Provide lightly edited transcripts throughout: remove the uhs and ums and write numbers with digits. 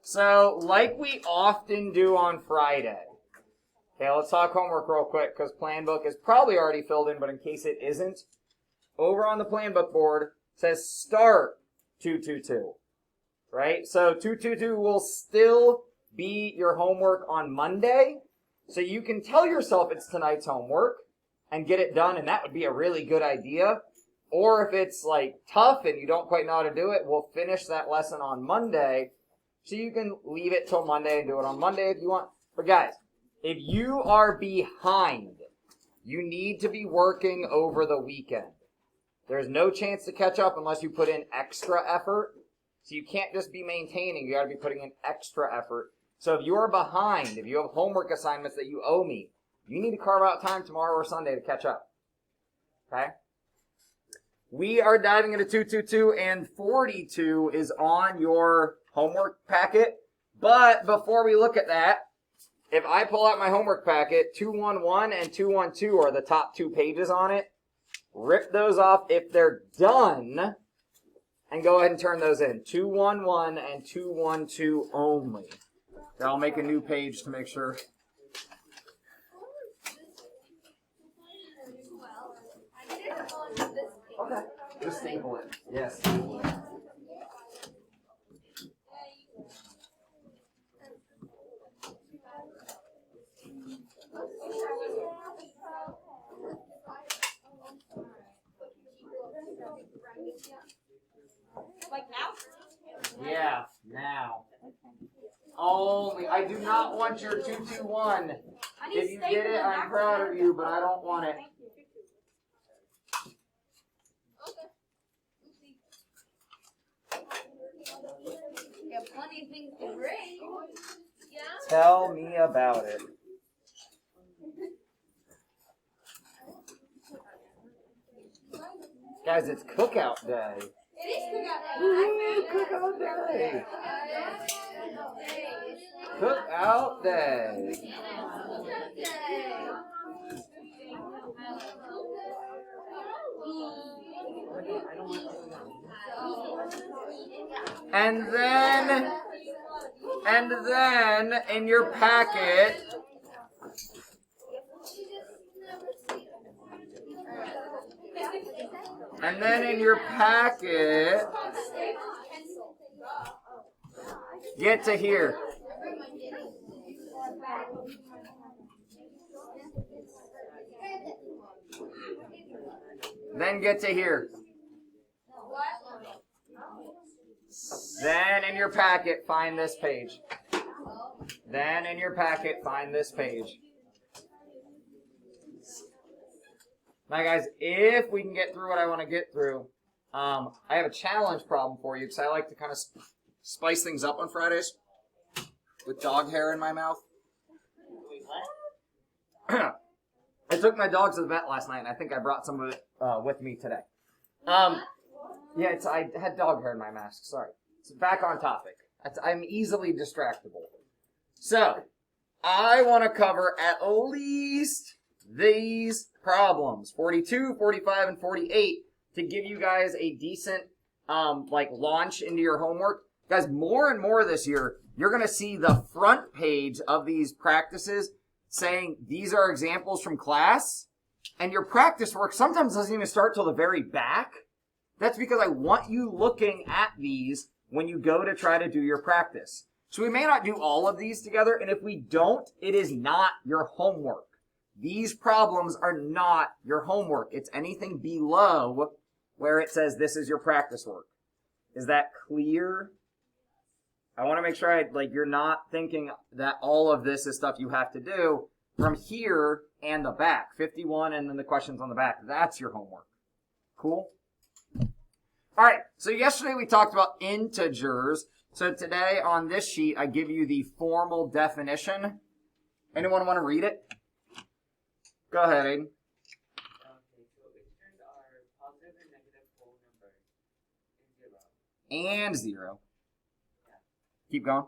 So, like we often do on Friday. Okay, let's talk homework real quick because plan book is probably already filled in, but in case it isn't, over on the plan book board says start 222. Right? So 222 will still be your homework on Monday. So you can tell yourself it's tonight's homework and get it done, and that would be a really good idea. Or if it's like tough and you don't quite know how to do it, we'll finish that lesson on Monday. So you can leave it till Monday and do it on Monday if you want. But guys, if you are behind, you need to be working over the weekend. There's no chance to catch up unless you put in extra effort. So you can't just be maintaining, you gotta be putting in extra effort. So if you are behind, if you have homework assignments that you owe me, you need to carve out time tomorrow or Sunday to catch up. Okay? We are diving into 222 and 42 is on your homework packet. But before we look at that, if I pull out my homework packet, 211 and 212 are the top 2 pages on it. Rip those off if they're done, and go ahead and turn those in. 211 and 212 only. Then I'll make a new page to make sure. Okay. Just staple it. Yes. Like now? Yeah, now. Only, I do not want your 221. If you get it, I'm proud of you, but I don't want it. You have plenty of things to bring. Yeah? Tell me about it. Guys, it's cookout day. It is cookout day. Woo, cookout day. Cookout day. And then in your packet, get to here. Then get to here. Then in your packet, find this page. Then in your packet, find this page. Now guys, if we can get through what I want to get through, I have a challenge problem for you because I like to kind of spice things up on Fridays with dog hair in my mouth. I took my dog to the vet last night, and I think I brought some of it with me today. Yeah, I had dog hair in my mask. Sorry. It's back on topic. I'm easily distractible. So, I want to cover at least these problems, 42, 45, and 48, to give you guys a decent launch into your homework. Guys, more and more this year, you're going to see the front page of these practices saying these are examples from class, and your practice work sometimes doesn't even start till the very back. That's because I want you looking at these when you go to try to do your practice. So we may not do all of these together, and if we don't, it is not your homework. These problems are not your homework. It's anything below where it says this is your practice work. Is that clear? I want to make sure you're not thinking that all of this is stuff you have to do from here and the back. 51 and then the questions on the back. That's your homework. Cool? All right, so yesterday we talked about integers. So today on this sheet, I give you the formal definition. Anyone want to read it? Go ahead, Aiden. Okay, so integers are positive and negative whole numbers And zero. Yeah. Keep going. On a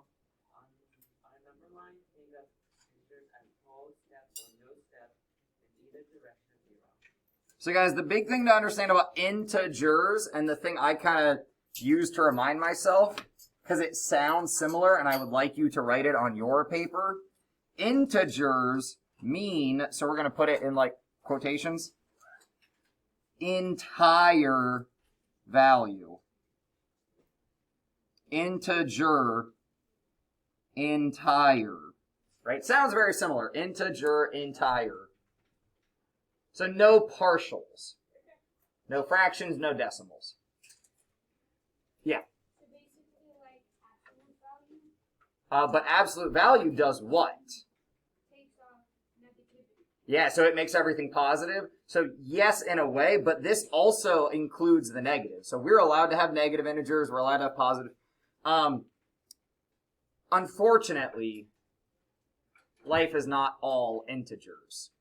number line, think of integers as whole steps or no steps in either direction of zero. So guys, the big thing to understand about integers, and the thing I kind of use to remind myself, because it sounds similar and I would like you to write it on your paper. Integers mean, so we're going to put it in like quotations, entire value. Integer, entire. Right? Sounds very similar. Integer, entire. So no partials. No fractions, no decimals. Yeah. So basically, like absolute value But absolute value does what? takes off negativity. Yeah, so it makes everything positive. So yes, in a way, but this also includes the negative. So we're allowed to have negative integers. We're allowed to have positive. Unfortunately, life is not all integers,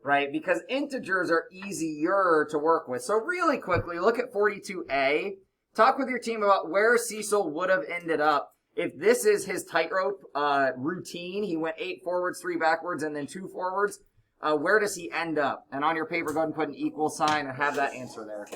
right? Because integers are easier to work with. So really quickly, look at 42A. Talk with your team about where Cecil would have ended up if this is his tightrope routine. He went 8 forwards, 3 backwards, and then 2 forwards. Where does he end up? And on your paper, go ahead and put an equal sign and have that answer there.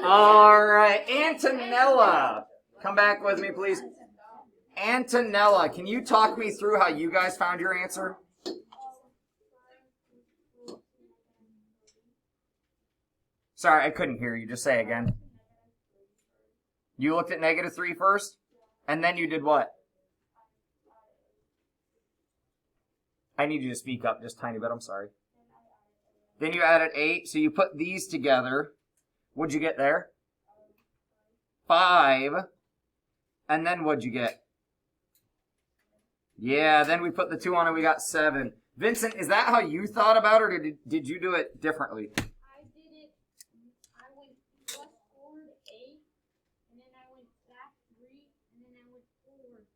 All right, Antonella, come back with me, please. Antonella, can you talk me through how you guys found your answer? Sorry, I couldn't hear you. Just say again. You looked at -3 first, and then you did what? I need you to speak up just a tiny bit. I'm sorry. Then you added 8, so you put these together. What'd you get there? 5. And then what'd you get? Yeah, then we put the 2 on and we got 7. Vincent, is that how you thought about it, or did you do it differently? I did it. I went plus forward 8, and then I went back 3, and then I went forward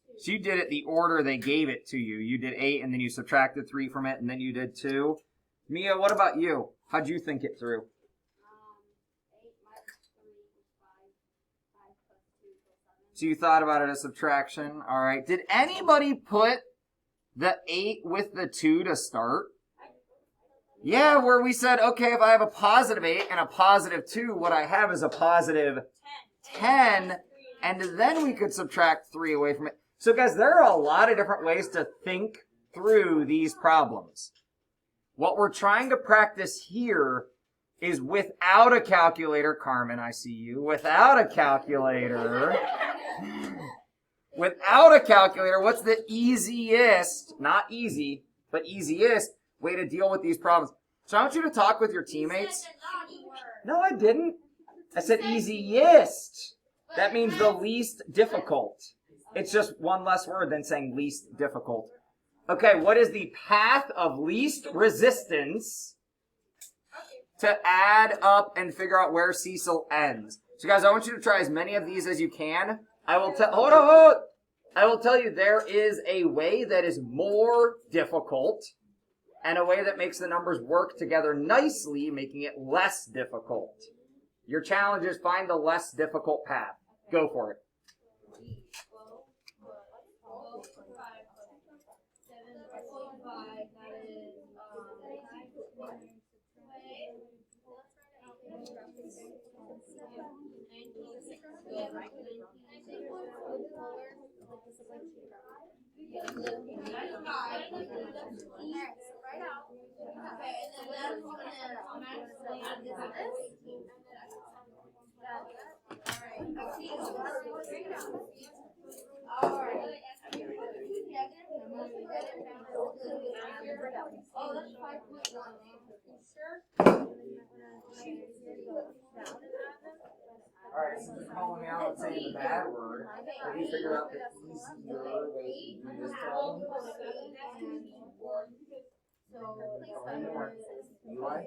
2. So you did it the order they gave it to you. You did 8, and then you subtracted 3 from it, and then you did 2. Mia, what about you? How'd you think it through? 8 minus 3 was 5. 5 plus 2 plus 7. So you thought about it as subtraction. All right. Did anybody put the 8 with the 2 to start? Yeah, where we said, okay, if I have a positive 8 and a positive 2, what I have is a positive 10, and then we could subtract 3 away from it. So guys, there are a lot of different ways to think through these problems. What we're trying to practice here is without a calculator. Carmen, I see you. Without a calculator. Without a calculator, what's the easiest, not easy, but easiest way to deal with these problems? So I want you to talk with your teammates. No, I didn't. I said easiest. That means the least difficult. It's just one less word than saying least difficult. Okay, what is the path of least resistance to add up and figure out where Cecil ends? So guys, I want you to try as many of these as you can. I will tell, hold on. I will tell you there is a way that is more difficult and a way that makes the numbers work together nicely, making it less difficult. Your challenge is find the less difficult path. Go for it. 5.1. Alright, so you're calling me out and saying the bad word. Have you figured out the easier way to do this problem? Eli?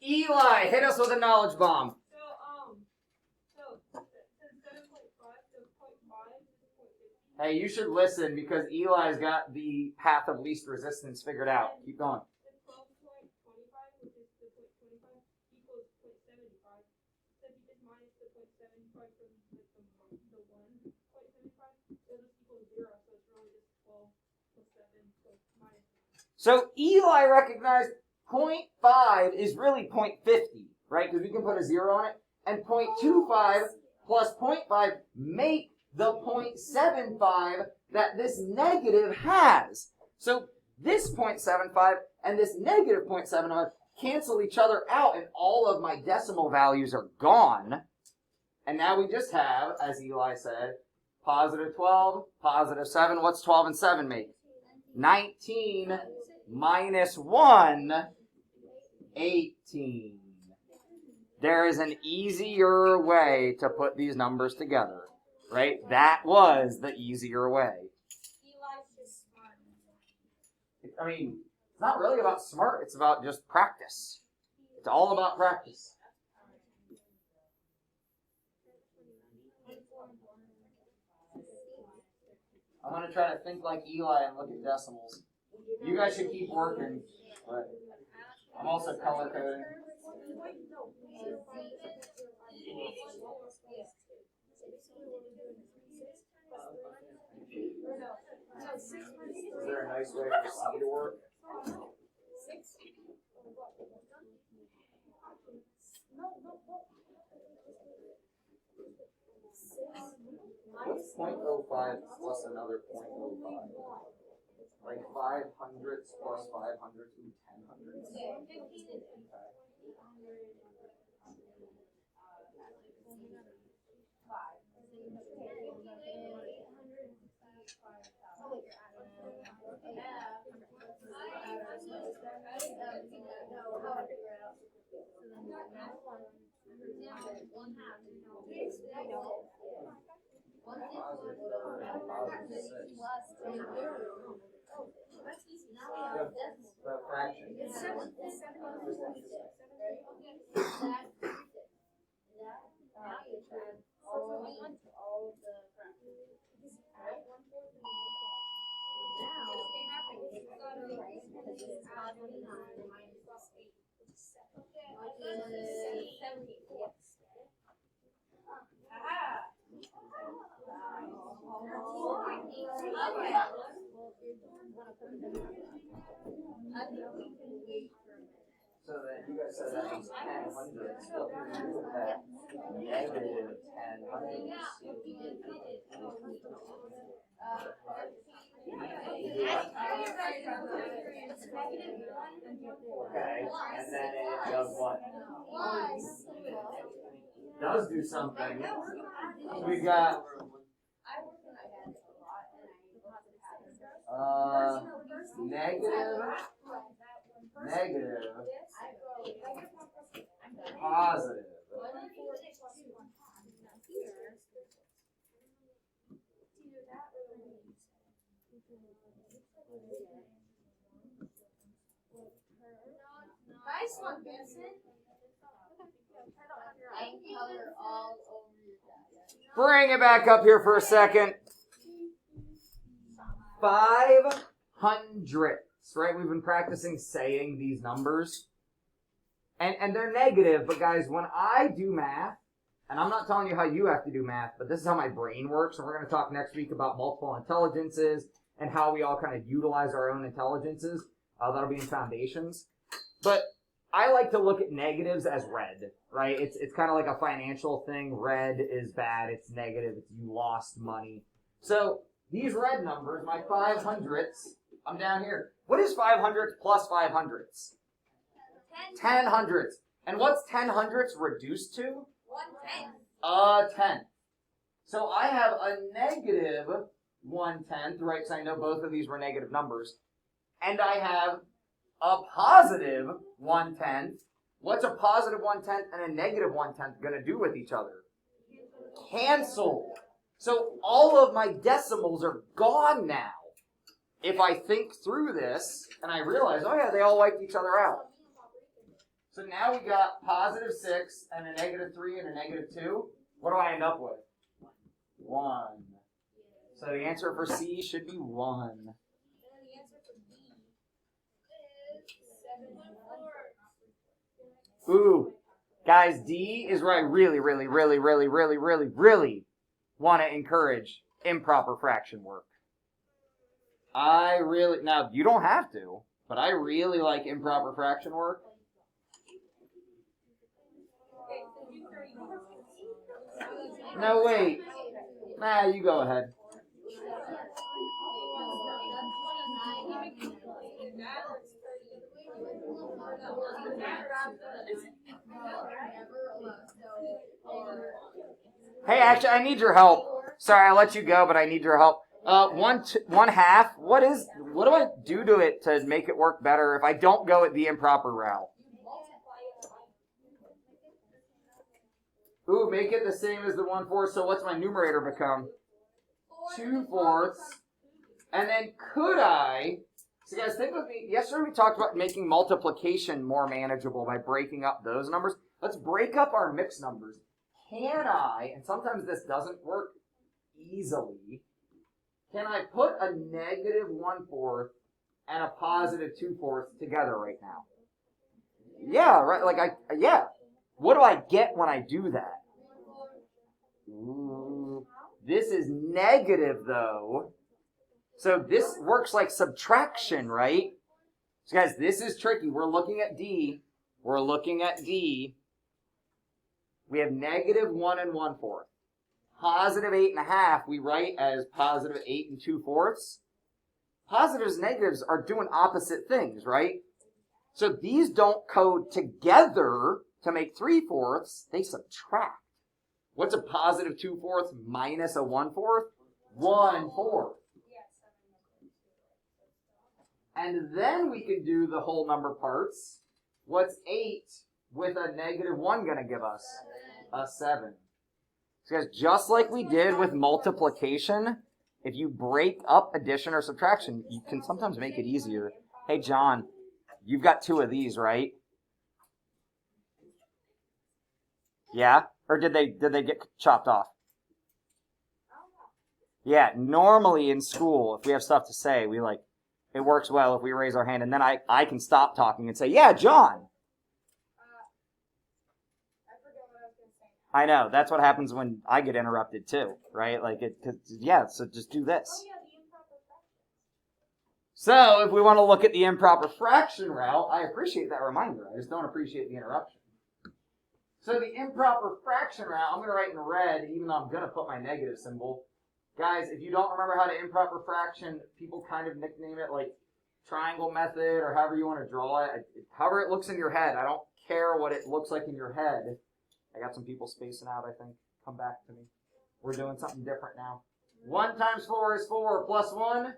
Eli, hit us with a knowledge bomb. Hey, you should listen because Eli's got the path of least resistance figured out. Keep going. So Eli recognized 0.5 is really 0.50, right? Because we can put a 0 on it. And 0.25 plus 0.5 make the 0.75 that this negative has. So this 0.75 and this negative 0.75 cancel each other out, and all of my decimal values are gone. And now we just have, as Eli said, positive 12, positive 7. What's 12 and 7 make? 19 minus 1, 18. There is an easier way to put these numbers together, right? That was the easier way. I mean, it's not really about smart. It's about just practice. It's all about practice. I'm going to try to think like Eli and look at decimals. You guys should keep working, but I'm also color coding. Is there a nice way for C to work? What's 0.05 plus another 0.05? Like 500 plus 500 to 1000. The fraction. So that you guys said that means 10 hundredths. What can we do with that? Negative 10 hundredths. Okay, and then it does what? Does do something. So we've got negative, positive. Nice one, Vincent. Bring it back up here for a second. 500ths, right? We've been practicing saying these numbers. And they're negative, but guys, when I do math, and I'm not telling you how you have to do math, but this is how my brain works, and we're going to talk next week about multiple intelligences and how we all kind of utilize our own intelligences. That'll be in Foundations. But I like to look at negatives as red, right? It's kind of like a financial thing. Red is bad. It's negative. It's you lost money. So these red numbers, my 500ths, I'm down here. What is 500ths plus 500ths? 10 hundredths. And what's 10 hundredths reduced to? 1/10. A tenth. So I have a negative 1/10, right? Because I know both of these were negative numbers. And I have a positive 1/10. What's a positive 1/10 and a negative 1/10 going to do with each other? Cancel. So all of my decimals are gone now. If I think through this and I realize, oh yeah, they all wiped each other out. So now we got positive 6 and a negative 3 and a negative 2. What do I end up with? 1. So the answer for C should be 1. And then the answer for B is 7. Ooh. Guys, D is where I really want to encourage improper fraction work. Now you don't have to, but I really like improper fraction work. No, wait. Nah, you go ahead. Hey, actually, I need your help. Sorry, I let you go, but I need your help. 1/2. What do I do to it to make it work better if I don't go at the improper route? Ooh, make it the same as the 1/4. So what's my numerator become? 2/4. And then could I? So guys, think with me. Yesterday we talked about making multiplication more manageable by breaking up those numbers. Let's break up our mixed numbers. Can I, and sometimes this doesn't work easily, can I put a negative 1/4 and a positive 2/4 together right now? Yeah, right. Yeah. What do I get when I do that? Ooh, this is negative though. So this works like subtraction, right? So guys, this is tricky. We're looking at D. We have negative 1 and 1/4. Positive 8.5 we write as positive 8 and 2/4. Positives and negatives are doing opposite things, right? So these don't code together to make 3/4, they subtract. What's a positive 2/4 minus a 1/4? 1/4. And then we can do the whole number parts. What's 8 with a negative 1 going to give us? A 7. So guys, just like we did with multiplication, if you break up addition or subtraction, you can sometimes make it easier. Hey, John, you've got 2 of these, right? Yeah? Or did they get chopped off? Yeah, normally in school, if we have stuff to say, it works well if we raise our hand, and then I can stop talking and say, yeah, John. I forget what I was going to say. I know, that's what happens when I get interrupted too, right? So just do this. Oh yeah, the improper fraction. So if we want to look at the improper fraction route, I appreciate that reminder. I just don't appreciate the interruption. So the improper fraction route, I'm going to write in red, even though I'm going to put my negative symbol. Guys, if you don't remember how to improper fraction, people kind of nickname it like triangle method or however you want to draw it. However it looks in your head. I don't care what it looks like in your head. I got some people spacing out, I think. Come back to me. We're doing something different now. 1 times 4 is 4 plus 1?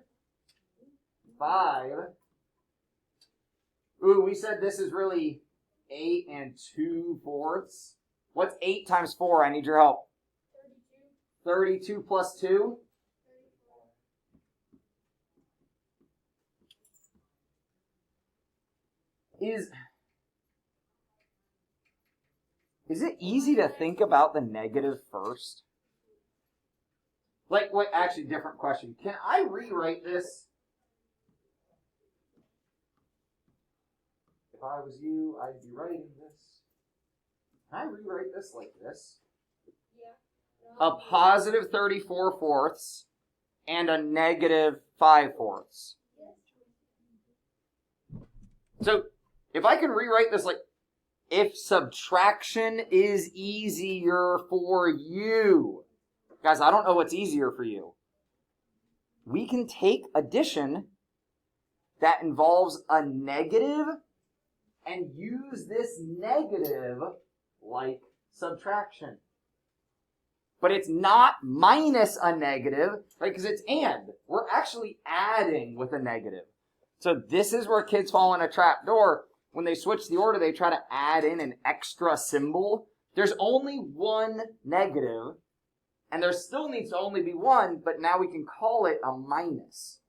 5. Ooh, we said this is really 8 and 2/4. What's 8 times 4? I need your help. 32 plus 2? Is it easy to think about the negative first? Actually, different question. Can I rewrite this? If I was you, I'd be writing this. Can I rewrite this like this? Yeah. A positive 34/4 and a negative 5/4. So if I can rewrite this if subtraction is easier for you, guys, I don't know what's easier for you. We can take addition that involves a negative and use this negative like subtraction. But it's not minus a negative, right? Because it's and. We're actually adding with a negative. So this is where kids fall in a trap door. When they switch the order, they try to add in an extra symbol. There's only one negative, and there still needs to only be one, but now we can call it a minus.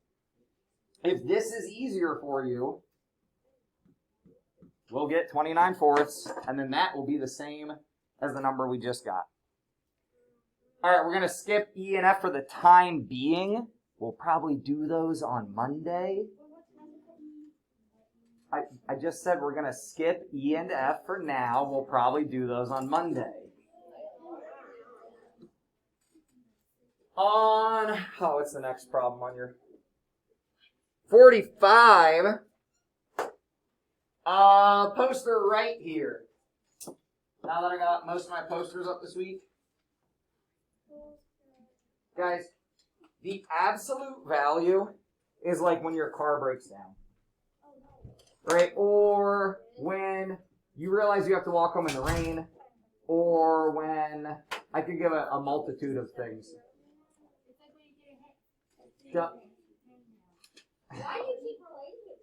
If this is easier for you, we'll get 29/4, and then that will be the same as the number we just got. All right, we're going to skip E and F for the time being. We'll probably do those on Monday. I just said we're going to skip E and F for now. We'll probably do those on Monday. What's the next problem on your 45? Poster right here. Now that I got most of my posters up this week. Guys, the absolute value is like when your car breaks down. Right? Or when you realize you have to walk home in the rain. Or when I could give a multitude of things. Why do you keep relating it?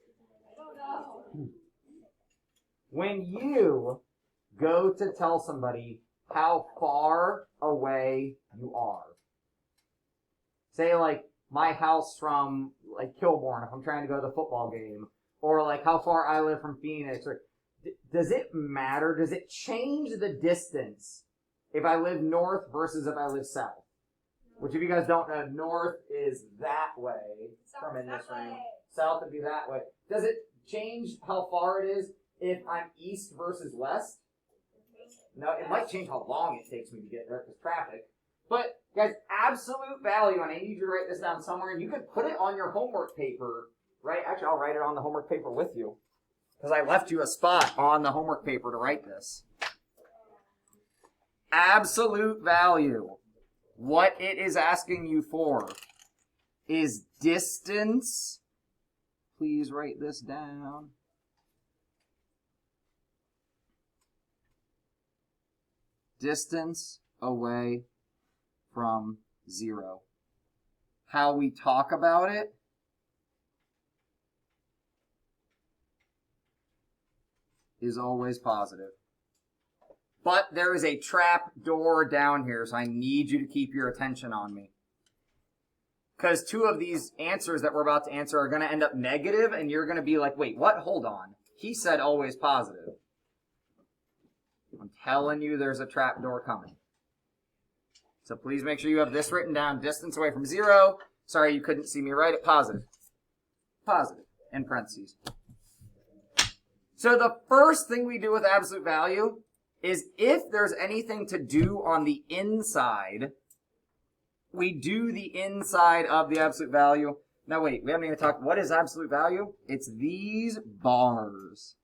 I don't know. When you go to tell somebody how far away you are. Say like my house from like Kilbourne if I'm trying to go to the football game. Or like how far I live from Phoenix. Or does it matter? Does it change the distance if I live north versus if I live south? Which if you guys don't know, north is that way from in this room. South would be that way. Does it change how far it is if I'm east versus west? No, it might change how long it takes me to get there because traffic. But guys, absolute value, and I need you to write this down somewhere, and you could put it on your homework paper, right? Actually, I'll write it on the homework paper with you because I left you a spot on the homework paper to write this. Absolute value. What it is asking you for is distance. Please write this down. Distance away from 0. How we talk about it is always positive. But there is a trap door down here, so I need you to keep your attention on me. Because 2 of these answers that we're about to answer are going to end up negative, and you're going to be like, wait, what? Hold on. He said always positive. I'm telling you there's a trap door coming. So please make sure you have this written down. Distance away from 0. Sorry you couldn't see me write it. Positive. Positive. In parentheses. So the first thing we do with absolute value is if there's anything to do on the inside, we do the inside of the absolute value. Now wait, we haven't even talked, what is absolute value? It's these bars.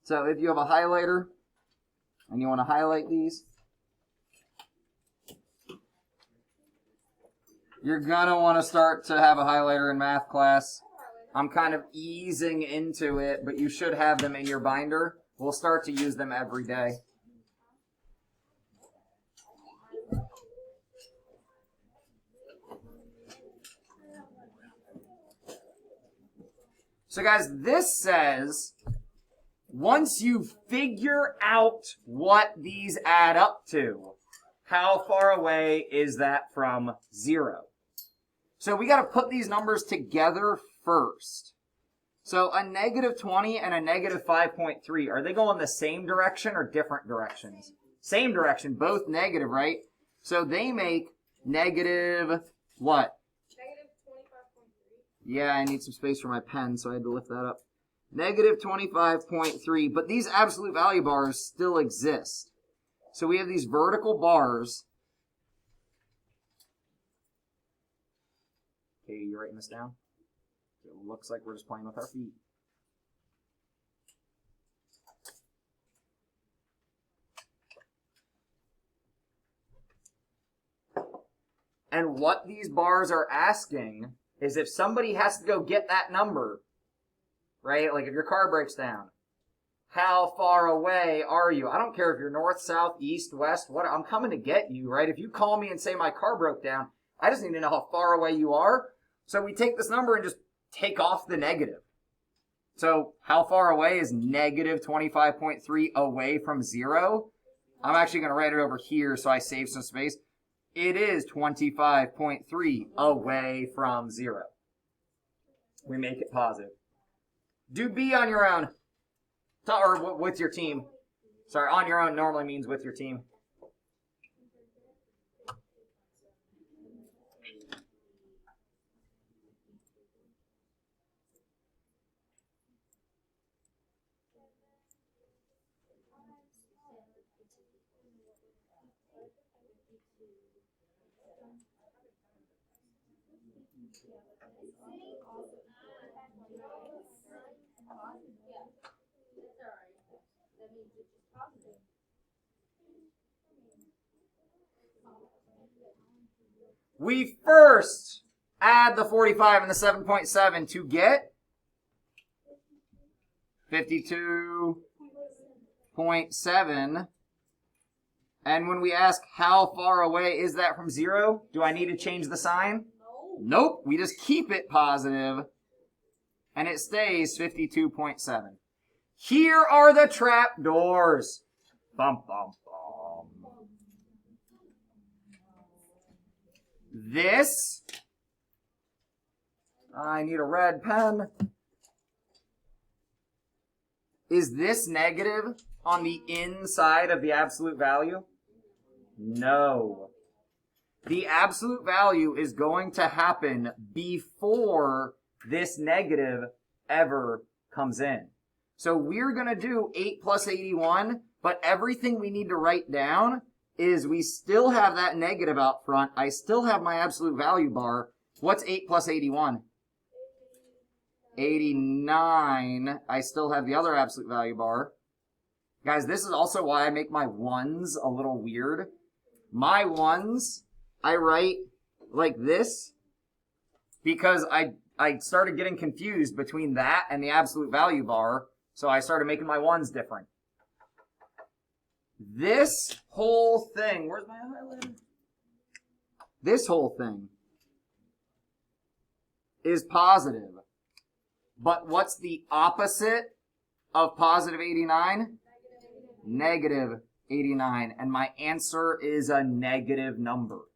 So if you have a highlighter and you want to highlight these, you're going to want to start to have a highlighter in math class. I'm kind of easing into it, but you should have them in your binder. We'll start to use them every day. So guys, this says, once you figure out what these add up to, how far away is that from 0? So we got to put these numbers together first. So a negative 20 and a negative 5.3, are they going the same direction or different directions? Same direction, both negative, right? So they make negative what? Negative 25.3. Yeah, I need some space for my pen, so I had to lift that up. Negative 25.3, but these absolute value bars still exist. So we have these vertical bars. Okay, you writing this down? It looks like we're just playing with our feet. And what these bars are asking is if somebody has to go get that number, right? Like if your car breaks down, how far away are you? I don't care if you're north, south, east, west, what, I'm coming to get you, right? If you call me and say my car broke down, I just need to know how far away you are. So we take this number and just take off the negative. So how far away is negative 25.3 away from 0? I'm actually going to write it over here so I save some space. It is 25.3 away from 0. We make it positive. Do B on your own. Or with your team. Sorry, on your own normally means with your team. We first add the 45 and the 7.7 to get 52.7. And when we ask how far away is that from 0, do I need to change the sign? Nope. We just keep it positive, and it stays 52.7. Here are the trap doors. Bum, bum, bum. This, I need a red pen. Is this negative on the inside of the absolute value? No. The absolute value is going to happen before this negative ever comes in. So we're going to do 8 plus 81, but everything we need to write down is we still have that negative out front. I still have my absolute value bar. What's 8 plus 81? 89. I still have the other absolute value bar. Guys, this is also why I make my ones a little weird. My ones, I write like this because I started getting confused between that and the absolute value bar, so I started making my ones different. This whole thing, where's my highlighter? This whole thing is positive. But what's the opposite of positive 89? Negative 89. And my answer is a negative number.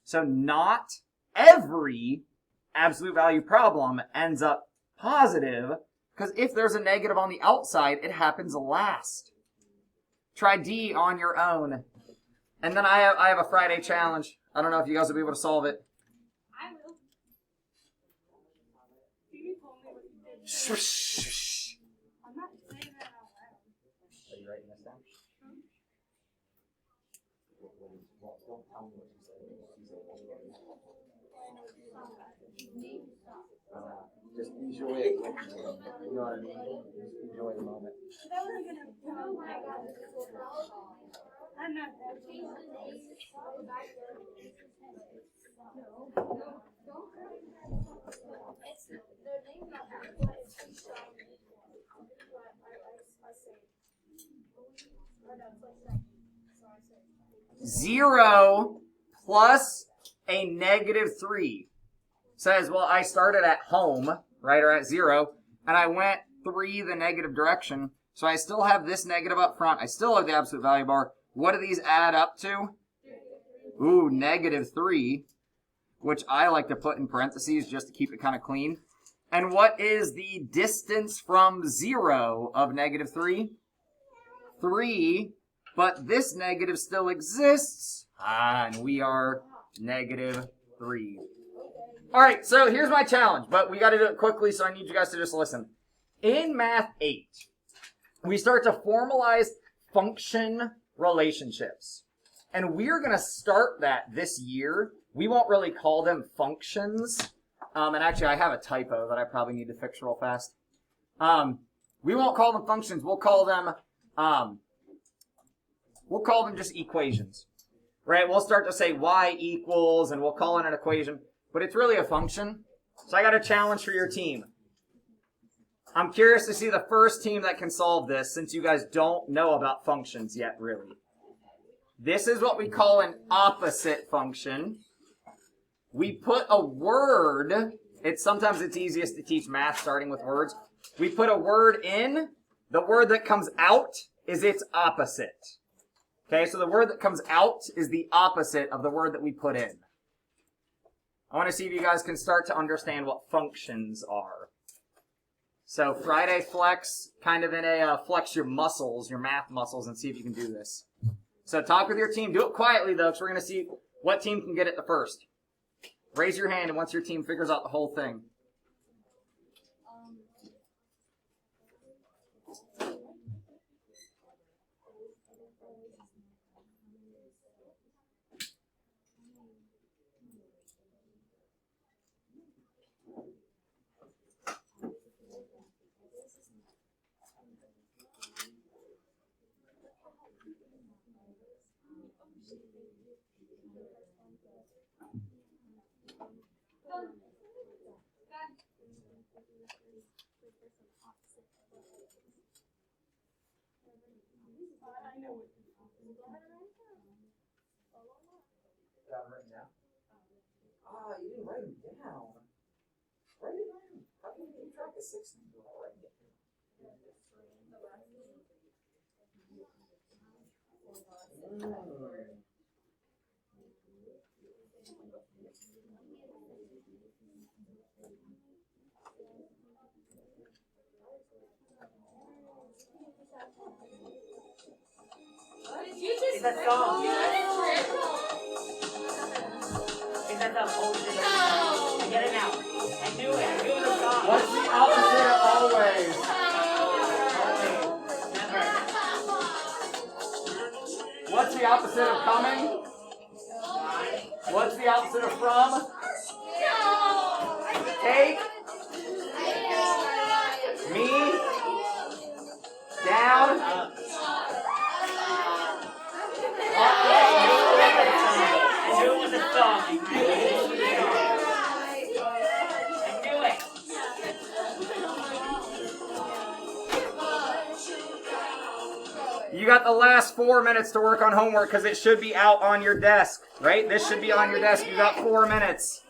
So not every absolute value problem ends up positive, because if there's a negative on the outside, it happens last. Try D on your own. And then I have a Friday challenge. I don't know if you guys will be able to solve it. I will. Shh, shh, shh. I'm not saying that out loud. Are you writing this down? Don't tell me what you said. Just enjoy it. You know what I mean? Just enjoy the moment. I'm not Zero plus a negative 3 says, well, I started at home, right, or at 0, and I went 3 the negative direction, so I still have this negative up front. I still have the absolute value bar. What do these add up to? Ooh, negative 3, which I like to put in parentheses just to keep it kind of clean. And what is the distance from 0 of negative 3? 3, but this negative still exists. And we are negative 3. All right, so here's my challenge, but we got to do it quickly, so I need you guys to just listen. In Math 8, we start to formalize function relationships. And we're going to start that this year. We won't really call them functions. And actually, I have a typo that I probably need to fix real fast. We won't call them functions. We'll call them just equations. Right? We'll start to say y equals, and we'll call it an equation. But it's really a function. So I got a challenge for your team. I'm curious to see the first team that can solve this, since you guys don't know about functions yet, really. This is what we call an opposite function. We put a word. Sometimes it's easiest to teach math starting with words. We put a word in. The word that comes out is its opposite. Okay, so the word that comes out is the opposite of the word that we put in. I want to see if you guys can start to understand what functions are. So Friday flex, kind of in a flex your muscles, your math muscles, and see if you can do this. So talk with your team. Do it quietly, though, because we're going to see what team can get it the first. Raise your hand, and once your team figures out the whole thing. Got them written down? Ah, you didn't write them down. Write it down. How can you keep track of 6 things without writing it down? Is that song? Is that the ocean? I get it now. I knew it. I knew it was a song. What's the opposite of always? What's the opposite of coming? What's the opposite of from? Take. Me. Down. I knew it was a song. I knew it. You got the last 4 minutes to work on homework because it should be out on your desk, right? This should be on your desk. You got 4 minutes.